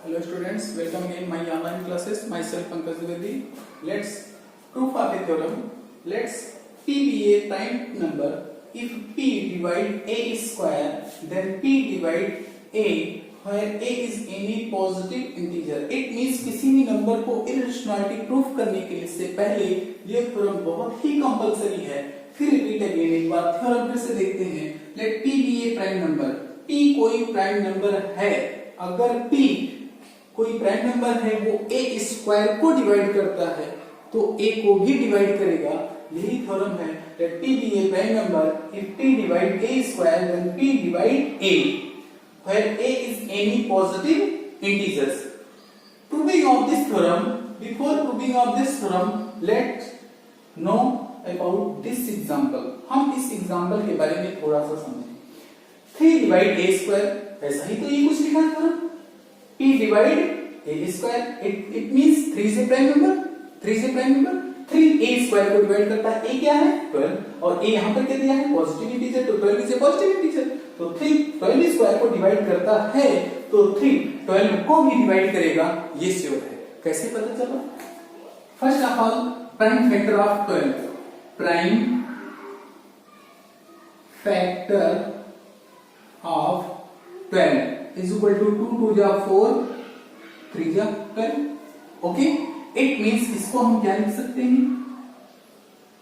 Hello students, welcome again my online classes. Myself Pankaj Dwivedi. Let's proof of a theorem. Let's P be a prime number. If P divide A square, then P divide A, where A is any positive integer. It means किसी भी number को irrationality proof करने के लिए से पहले ये theorem बहुत ही कंपलसरी है. फिर रिपीट अगेन एक बार थ्योरम फिर से देखते हैं. Let P be a prime number. P कोई प्राइम नंबर है. अगर P कोई प्राइम नंबर है वो a स्क्वायर को डिवाइड करता है तो a को भी डिवाइड करेगा. यही थ्योरम है. Let P be a prime number. If P divide a square, then P divide a, where a is any positive integers. Proving of this theorem. Before proving of this theorem, let's know about this example. हम इस example के बारे में थोड़ा सा समझें. 3 divide a square, ऐसा ही तो ये कुछ लिखा है theorem. P divide a square, it means 3 is a prime number. 3 is a prime number. 3 a square को डिवाइड करता है. a क्या है? 12. और a यहाँ पर क्या दिया है? Positive integer. तो 12 is a positive integer. तो 3 12 स्क्वायर को डिवाइड करता है तो 3 12 को भी डिवाइड करेगा. ये श्योर है. कैसे पता चला? First of all, prime factor of 12. Prime factor of 12 is equal to 2 2 जा 4 3 जा 12. ओके, इट मींस इसको हम क्या लिख सकते हैं?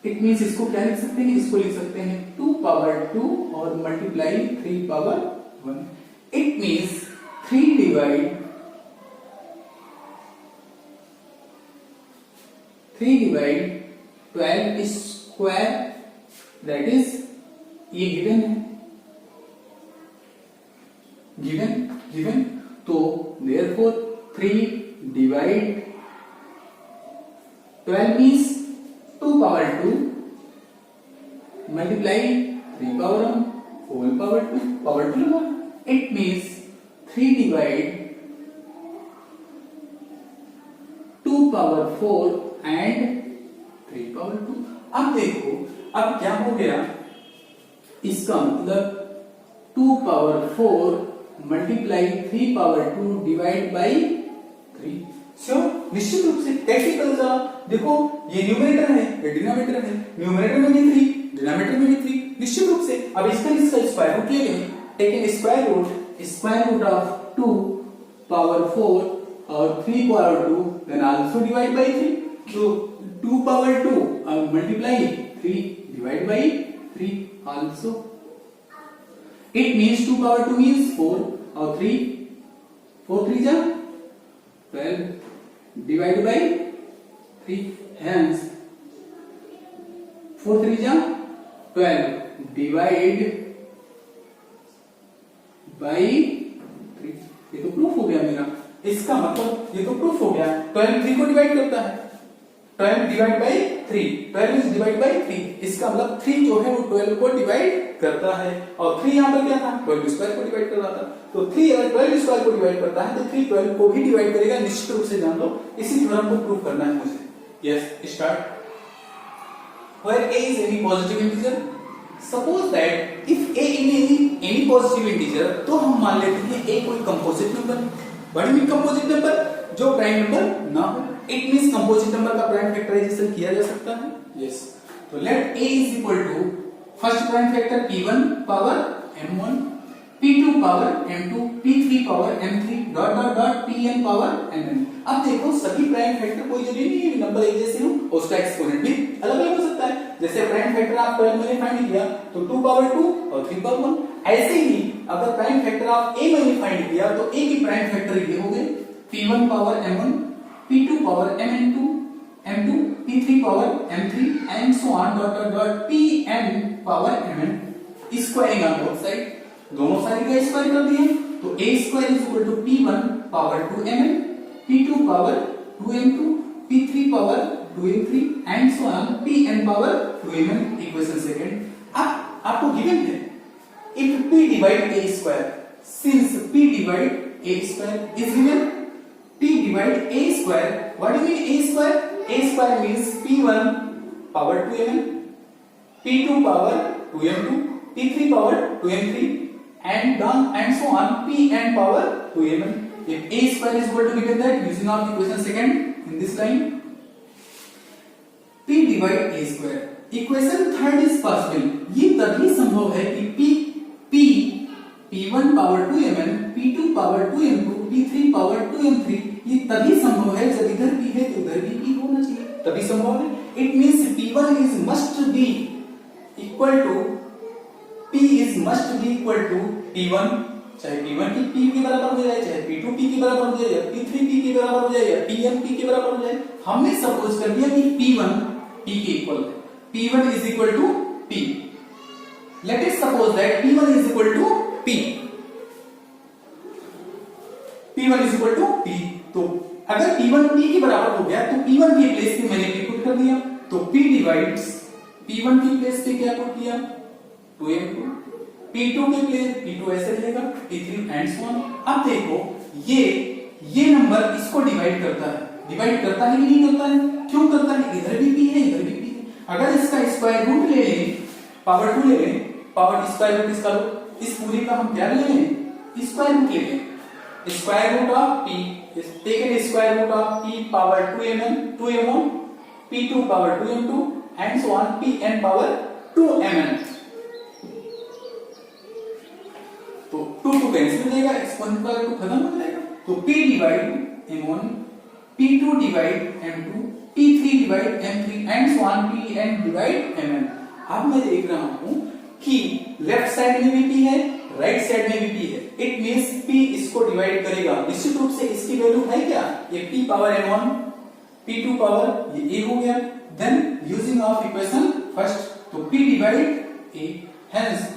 इट मींस इसको क्या लिख सकते हैं? इसको लिख सकते हैं 2 पावर 2 और multiply 3 power 1. It means 3 divide 12 square, that is ये गिवन है. गिवन तो therefore 3 divide 12 means 2 power 2 multiply 3 power 1 whole power 2 power 2 लगा. It means 3 divide 2 power 4 and 3 power 2. अब देखो, अब क्या हो गया? इसका मतलब 2 power 4 multiply 3 power 2 divide by 3. Sure, निश्चित रूप से. कैसे पता चला? देखो, ये न्यूमरेटर है, ये डिनोमिनेटर है. न्यूमरेटर में भी 3, डिनोमिनेटर में भी 3. निश्चित रूप से. अब इसका स्क्वायर रूट ले लें. Taken square root of 2 power 4 और 3 power 2 then also divide by 3. तो 2 power 2 multiply 3 divide by 3 also. It means 2 power 2 means 4 और 3 4 3 जा 12 divided by 3. Hence 4 3 जा 12 divide by 3. ये तो प्रूफ हो गया मेरा. इसका मतलब ये तो प्रूफ हो गया. 12 3 को डिवाइड करता है. 12 divide by 3. 12 is divide by 3. इसका मतलब 3 जो है वो 12 को डिवाइड करता है. और 3 यहाँ पर क्या था? 12 स्क्वायर को डिवाइड कर रहा था. तो 3 अगर 12 स्क्वायर को डिवाइड करता है तो 3 12 को भी डिवाइड करेगा. निश्चित रूप से जान लो. इसी थ्योरम को प्रूव करना है मुझे. Yes, start. Where a is any positive integer, suppose that if a is any positive integer, तो हम मान लेते हैं a कोई composite number. What do mean composite number? जो प्राइम नंबर ना हो. इट मींस कंपोजिट नंबर का प्राइम फैक्टराइजेशन किया जा सकता है. यस, तो let a is equal to first prime factor p1 power m1, p2 power m2, p3 power m3 dot dot dot pn power mn. अब देखो, सभी प्राइम फैक्टर कोई जरूरी नहीं है नंबर एक जैसे हो. उसका एक्सपोनेंट भी अलग अलग हो सकता है. जैसे प्राइम फैक्टर आप 12 मैंने फाइंड किया तो 2 पावर 2 और 3 पावर 1. ऐसे ही अगर प्राइम फैक्टर आप a मैंने फाइंड किया तो a की प्राइम फैक्टर ये हो गए p1 power m1, p2 power mn2, m2, p3 power m3 and so on dot dot dot pn power mn. Squaring on both side, दोनों साइड का स्क्वायर कर दिए तो a square is equal to p1 power 2mn, p2 power 2m2, p3 power 2m3 and so on pn power 2mn. Equation second. अब आपको given है if p divide a square, since p divide a square is given, p divide a square. What do you mean a square? A square means p1 power 2mn, p2 power 2m2, p3 power 2m3 and so on pn power 2mn. if a square is equal to given that using our equation second in this line p divide a square, equation third is possible. ये तभी संभव है कि p1 power 2mn, p2 power 2m2, p3 power 2m3, ये तभी संभव है जब इधर p है तो उधर भी p होना चाहिए, तभी संभव है। It means p1 is must be equal to p1, चाहे p1 p के बराबर हो जाए, चाहे p2 p के बराबर हो जाए, या p3 p के बराबर हो जाए, या pm p के बराबर हो जाए। हमने सपोज कर दिया कि p1 p के इक्वल है, p1 is equal to p। Let us suppose that p1 is equal to p, p1 is equal to p। तो अगर p1 p के बराबर हो गया तो p1 के प्लेस पे मैंने p पुट कर दिया, तो p डिवाइड्स p1 की प्लेस पे क्या पुट किया 2m2, p2 के प्लेस p2 ऐसे रहेगा, p3 एंड सो ऑन। अब देखो ये नंबर इसको डिवाइड करता है कि नहीं करता है? क्यों करता है? इधर भी p है, इधर भी p है। अगर इसका स्क्वायर रूट ले लें, पावर 2 ले लें, पावर स्क्वायर रूट इसका लो, इस पूरी का हम क्या ले लें? स्क्वायर रूट ले लें। Square root of p is taken square root of p power 2m1, p2 power 2m2 and so on, pn power 2mn। तो 2 कैंसिल हो जाएगा, एक्सपोनेंशियल 2 खत्म हो जाएगा। तो p divide m1, p2 divide m2, p3 divide m3 and so on, pn divide mn। अब मैं देख रहा हूं कि लेफ्ट साइड में भी p है, राइट साइड में भी p है। इट मींस p इसको डिवाइड करेगा, निश्चित रूप से इसकी वैल्यू है क्या? ये p power m1, p2 power ये a हो गया। Then using of equation first, तो p डिवाइड a। हेंस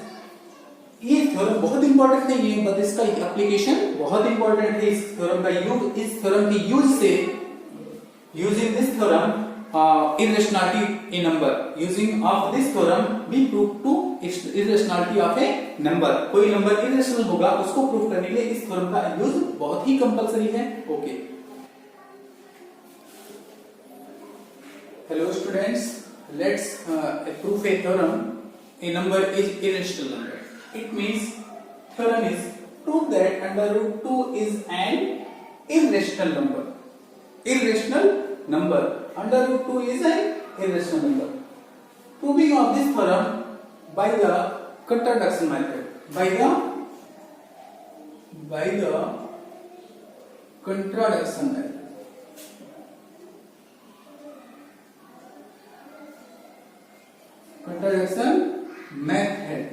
ये थ्योरम बहुत इंपॉर्टेंट है, ये बट इसका एप्लीकेशन बहुत इंपॉर्टेंट है। इस थ्योरम का यूज, इस थ्योरम के यूज से, using this theorem irrationality in number, using of this theorem we prove to irrationality of a number। कोई नंबर irrational होगा उसको प्रूव करने के लिए इस थ्योरम का यूज बहुत ही कंपलसरी है। Okay, hello students, let's prove a theorem a number is irrational number। It means theorem is prove that under root 2 is an irrational number। irrational number under root 2 is an irrational number। Proving of this theorem by the contradiction method, by the contradiction method। contradiction method,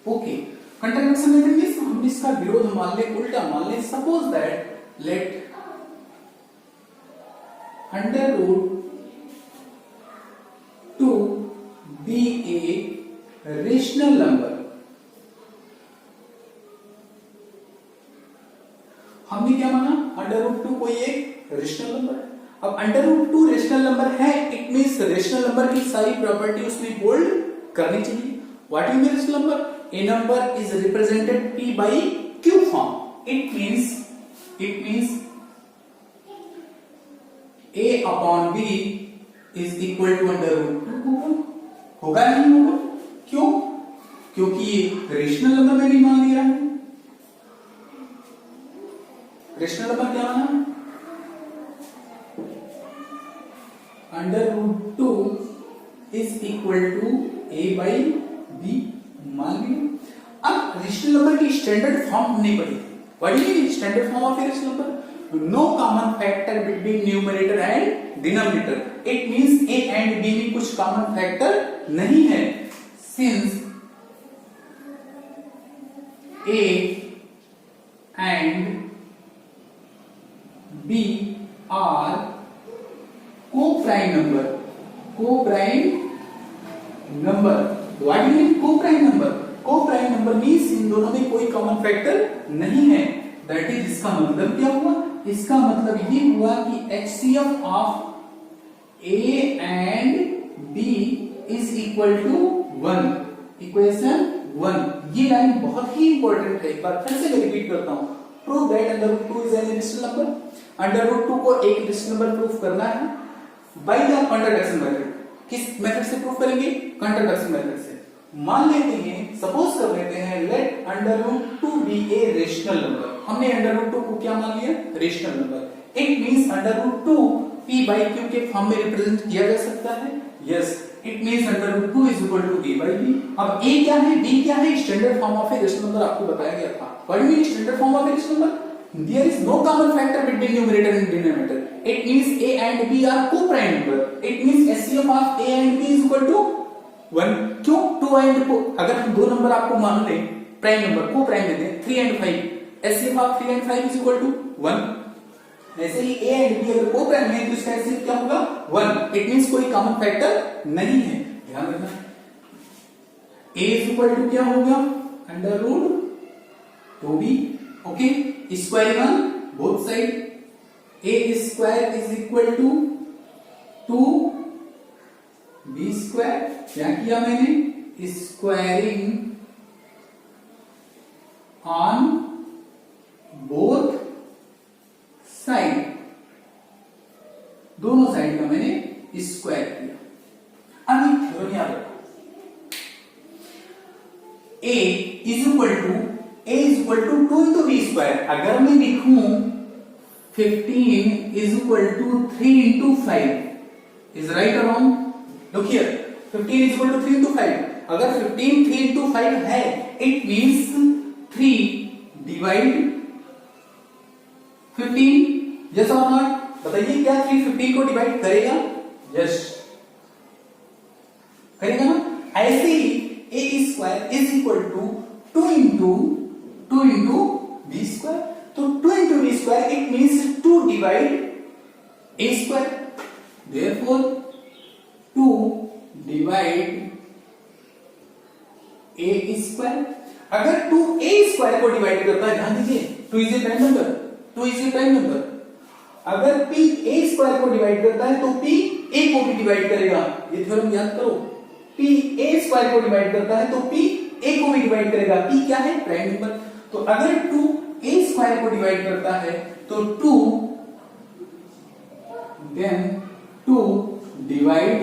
okay। contradiction method means हम इसका विरोध मान ले, उल्टा मान ले। suppose that let under root 2 be a rational number। हमने क्या माना? अंडर रूट 2 कोई एक रेशनल नंबर है। अब अंडर रूट 2 रेशनल नंबर है, इट मींस रेशनल नंबर की सारी प्रॉपर्टी उसमें होल्ड करनी चाहिए। What is rational number? A number is represented p by q form. It means a upon b is equal to under root 2 होगा नहीं होगा? क्यों? क्योंकि ये रेशनल नंबर मैंने मान लिया है। रेशनल नंबर क्या माना? Under root 2 is equal to a by b मान लिया। अब रेशनल नंबर की स्टैंडर्ड फॉर्म हमने पढ़ी थी। What is standard form of a rational number? No common factor between numerator and denominator। It means a and b में कुछ common factor नहीं है। Since a and b are co-prime number। What do you mean co-prime number? Co-prime number means इन दोनों में कोई common factor नहीं है। That is, इसका मतलब क्या हुआ? इसका मतलब ये हुआ कि HCF of A and B is equal to 1। Equation 1। ये लाइन बहुत ही इंपॉर्टेंट है, एक बार फिर से रिपीट करता हूं। Prove that under root 2 is an rational number. Under root 2 को एक रेशनल नंबर प्रूव करना है बाय द कॉन्ट्रडिक्शन मेथड। किस मेथड से प्रूव करेंगे? कॉन्ट्रडिक्शन मेथड से। मान लेते हैं, सपोज कर लेते हैं, let under root 2 be a rational number. हमने अंडर रूट 2 को क्या मान लिया? Rational number. It means under root 2 p by q के फॉर्म में रिप्रेजेंट किया जा सकता है। Yes, it means under root 2 is equal to a by b। अब a क्या है, b क्या है? Standard form of a rational number आपको बताया गया था। What do mean standard form of a rational number? There is no common factor between numerator and denominator. It means a and b are co-prime number. It means SCM of a and b is equal to 1. क्यों? 2 and 4, अगर हम दो number आपको मान लें prime number, को prime देते हैं, 3 and 5, SCM of 3 and 5 is equal to 1. ऐसे ही a and b अगर को प्राइम है तो इसका SCM क्या होगा? 1. It means कोई कॉमन फैक्टर नहीं है, ध्यान रखना। a is equal to क्या होगा? Under root 2b, okay, squaring on both side. a square is equal to 2b square. क्या किया मैंने? स्क्वायरिंग ऑन बोथ साइड, दोनों साइड का मैंने स्क्वायर किया। अब ये थ्योरम याद रखो, a is equal to a is equal to 2 into b square। अगर मैं लिखूं 15 is equal to 3 into 5, is right or wrong? Look here, 15 is equal to 3 into 5। अगर 15 3 into 5 है, it means 3 divide 15। yes or not? बताइए क्या 3 15 को divide करेगा? yes, करेगा ना? ऐसे ही a square is equal to 2 into b square। तो 2 into b square it means 2 divide a square, therefore 2 divide a square। अगर 2 a square को डिवाइड करता है, ध्यान दीजिए, 2 is a prime number, 2 is a prime number। अगर p a square को divide करता है तो p a को भी डिवाइड करेगा। ये थ्योरम याद करो, p a square को डिवाइड करता है तो p a को भी डिवाइड करेगा। p क्या है? Prime number. तो अगर 2 a स्क्वायर को डिवाइड करता है तो 2 डिवाइड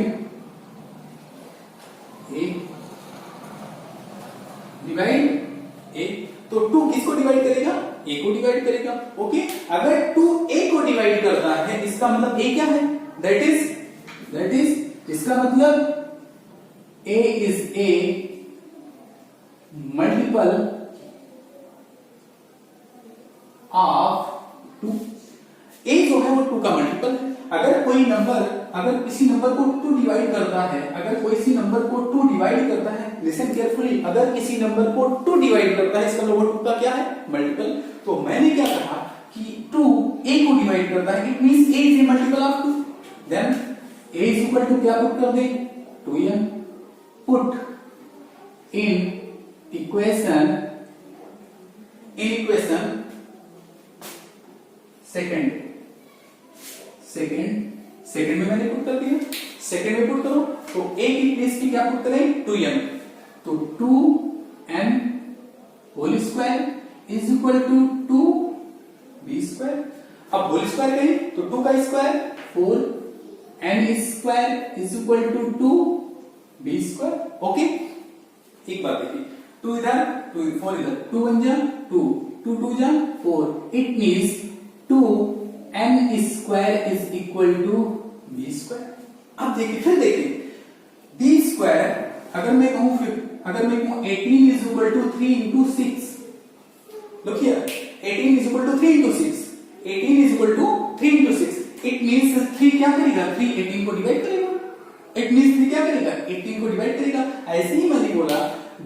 a, तो 2 किसको डिवाइड करेगा? a को डिवाइड करेगा। ओके, अगर 2 a को डिवाइड करता है, इसका मतलब a क्या है? दैट इज इसका मतलब a is a multiple of 2। a जो है वो 2 का मल्टीपल है। अगर कोई नंबर, अगर किसी नंबर को 2 डिवाइड करता है, अगर कोई किसी नंबर को 2 डिवाइड करता है, लिसन केयरफुली, अगर किसी नंबर को 2 डिवाइड करता है, इसका मतलब 2 का क्या है? मल्टीपल। तो मैंने क्या कहा कि 2 a को डिवाइड करता है, it means a is a multiple of 2। Then a is equal to क्या पुट कर दे? 2m। Put in equation second में मैंने पुट कर दिया, सेकंड में पुट करो तो a की प्लेस की क्या पुट करें? 2m। तो 2n whole square is equal to 2b square. अब होल स्क्वायर करें तो 2 का square 4, n square is equal to 2b square. Okay, एक बात देखिए, 2 इधर 2 4 इधर, 2 1 जा 2, 2 2 जा 4, it means 2n square is equal to b square. अब देखिए, फिर देखिए, b स्क्वायर अगर मैं कहूं 18 is equal to 3 into 6, look here, 18 is equal to 3 into 6, 18 is equal to 3 into 6, it means 3 क्या करेगा? 3 18 को डिवाइड करेगा। इट मींस 3 क्या करेगा? 18 को डिवाइड करेगा। ऐसे ही मैंने बोला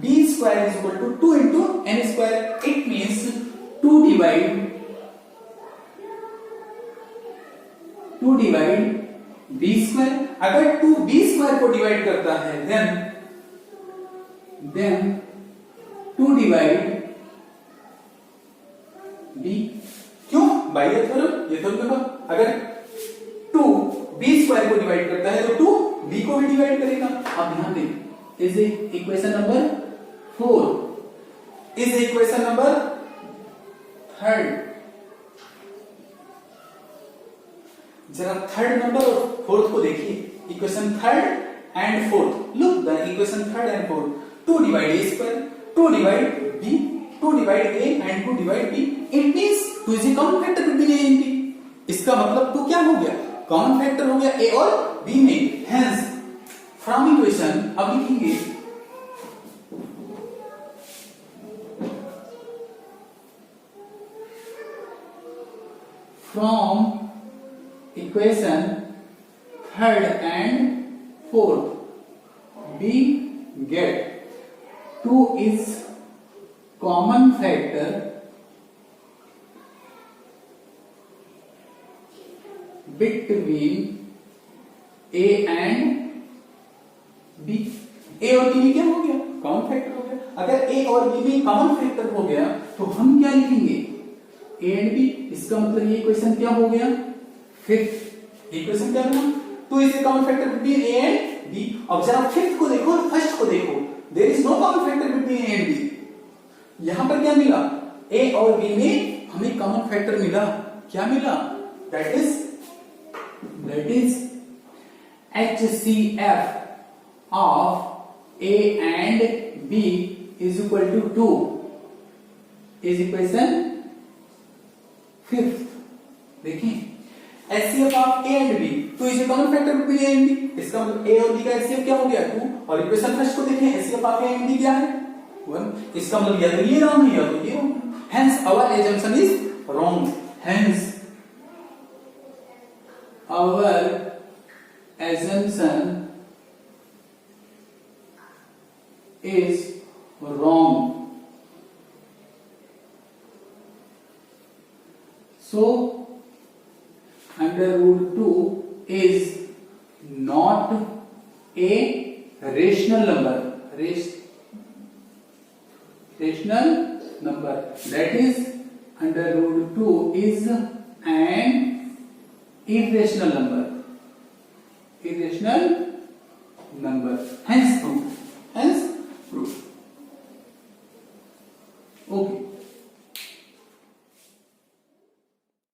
b square is equal to 2 into n square, it means 2 divide b square. अगर 2 b स्क्वायर को डिवाइड करता है, देन 2 डिवाइड b। क्यों? बाय ये थ्योरम देखो, अगर 2 b स्क्वायर को डिवाइड करता है तो 2 b को भी डिवाइड करेगा। अब ध्यान दें, is equation number 4 is equation number 3। जरा थर्ड नंबर और फोर्थ को देखिए, equation third and fourth. Look the equation third and fourth. 2 divide a square, 2 divide b, 2 divide a and 2 divide b. It means 2 is a common factor between a and b. इसका मतलब 2 क्या हो गया? Common factor हो गया a और b में. Hence from equation अब लिखेंगे from equation third and fourth we get 2 is common factor between a and b. a और b में क्या हो गया? कॉमन फैक्टर हो गया. अगर a और b में कॉमन फैक्टर हो गया तो हम क्या लिखेंगे? a and b. इसका मतलब ये इक्वेशन क्या हो गया? फिफ्थ इक्वेशन क्या बना? 2 is a common factor between a and b. अब जरा फिफ्थ को देखो और फर्स्ट को देखो. There is no common factor between a and b. यहां पर क्या मिला? a और b में हमें कॉमन फैक्टर मिला. क्या मिला? That is HCF of a and b is equal to 2 is equation fifth. देखिए HCF of a and b, 2 is a common factor between a and b. इसका मतलब a और b का HCF क्या हो गया? 2. और इक्वेशन फर्स्ट को देखें HCF of a and b क्या है? 1. इसका मतलब या तो ये रॉन्ग है या तो ये wrong. Hence our assumption is wrong. Hence our assumption is wrong. So under root 2 is not a rational number. Rational number. That is under root 2 is an irrational number. Irrational number. Hence proof. Okay.